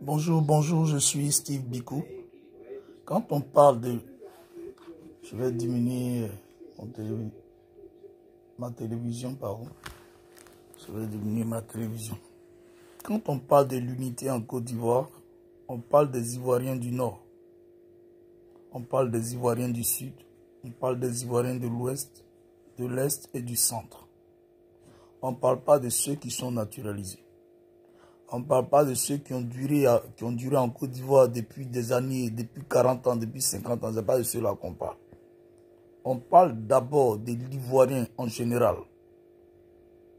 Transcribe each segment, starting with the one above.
Bonjour, je suis Steve Biko. Quand on parle de... Je vais diminuer ma télévision, pardon. Je vais diminuer ma télévision. Quand on parle de l'unité en Côte d'Ivoire, on parle des Ivoiriens du Nord. On parle des Ivoiriens du Sud. On parle des Ivoiriens de l'Ouest, de l'Est et du Centre. On ne parle pas de ceux qui sont naturalisés. On ne parle pas de ceux qui ont duré en Côte d'Ivoire depuis des années, depuis 40 ans, depuis 50 ans. Ce n'est pas de ceux-là qu'on parle. On parle d'abord des Ivoiriens en général.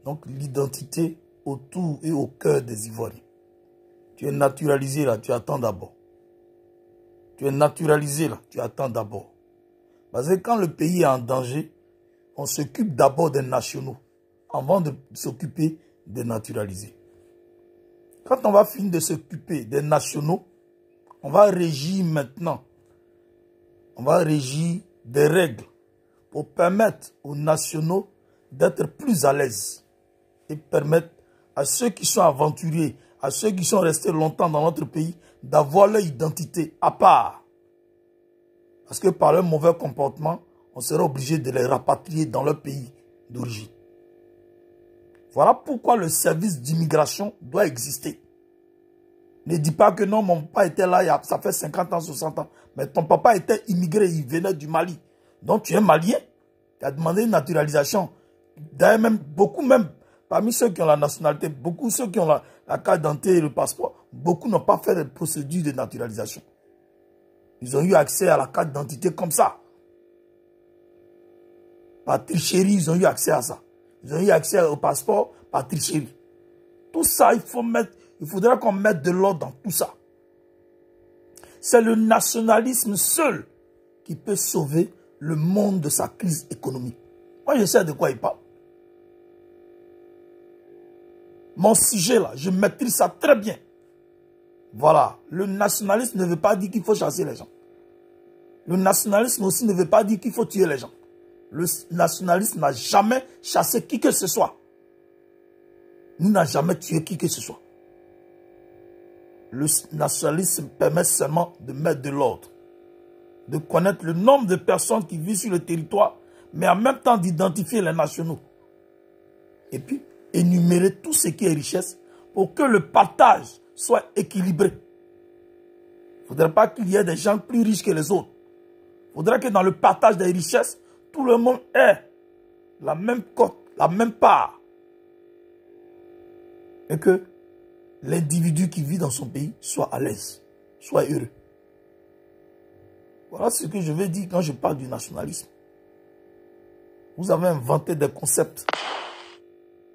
Donc l'identité autour et au cœur des Ivoiriens. Tu es naturalisé là, tu attends d'abord. Tu es naturalisé là, tu attends d'abord. Parce que quand le pays est en danger, on s'occupe d'abord des nationaux avant de s'occuper des naturalisés. Quand on va finir de s'occuper des nationaux, on va régir maintenant. On va régir des règles pour permettre aux nationaux d'être plus à l'aise et permettre à ceux qui sont aventuriers, à ceux qui sont restés longtemps dans notre pays, d'avoir leur identité à part. Parce que par leur mauvais comportement, on sera obligé de les rapatrier dans leur pays d'origine. Voilà pourquoi le service d'immigration doit exister. Ne dis pas que non, mon papa était là, ça fait 50 ans, 60 ans. Mais ton papa était immigré, il venait du Mali. Donc tu es malien, tu as demandé une naturalisation. D'ailleurs, même, parmi ceux qui ont la nationalité, beaucoup ceux qui ont la carte d'identité et le passeport, beaucoup n'ont pas fait de procédure de naturalisation. Ils ont eu accès à la carte d'identité comme ça. Par tricherie, ils ont eu accès à ça. Ils ont eu accès au passeport par tricherie. Tout ça, il faudra qu'on mette de l'ordre dans tout ça. C'est le nationalisme seul qui peut sauver le monde de sa crise économique. Moi, je sais de quoi il parle. Mon sujet là, je maîtrise ça très bien. Voilà. Le nationalisme ne veut pas dire qu'il faut chasser les gens. Le nationalisme aussi ne veut pas dire qu'il faut tuer les gens. Le nationalisme n'a jamais chassé qui que ce soit. Il n'a jamais tué qui que ce soit. Le nationalisme permet seulement de mettre de l'ordre, de connaître le nombre de personnes qui vivent sur le territoire, mais en même temps d'identifier les nationaux. Et puis, énumérer tout ce qui est richesse pour que le partage soit équilibré. Il ne faudrait pas qu'il y ait des gens plus riches que les autres. Il faudrait que dans le partage des richesses, tout le monde ait la même cote, la même part. Et que l'individu qui vit dans son pays soit à l'aise, soit heureux. Voilà ce que je veux dire quand je parle du nationalisme. Vous avez inventé des concepts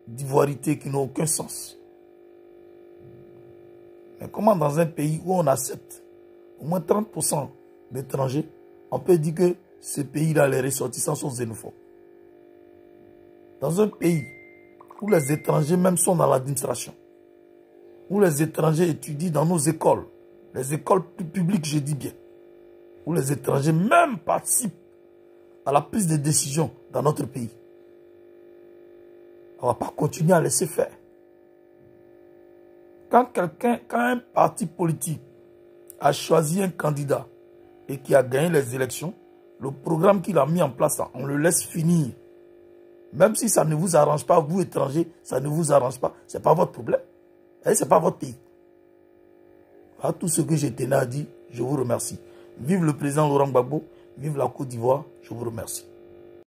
d'ivoirité qui n'ont aucun sens. Mais comment dans un pays où on accepte au moins 30% d'étrangers, on peut dire que ce pays-là, les ressortissants sont xénophobes? Dans un pays où les étrangers même sont dans l'administration, où les étrangers étudient dans nos écoles, les écoles publiques, je dis bien, où les étrangers même participent à la prise de décision dans notre pays. On ne va pas continuer à laisser faire. Quand un parti politique a choisi un candidat et qui a gagné les élections, le programme qu'il a mis en place, on le laisse finir. Même si ça ne vous arrange pas, vous étrangers, ça ne vous arrange pas, ce n'est pas votre problème. Ce n'est pas votre pays. Voilà tout ce que je tenais à dire. Je vous remercie. Vive le président Laurent Gbagbo. Vive la Côte d'Ivoire. Je vous remercie.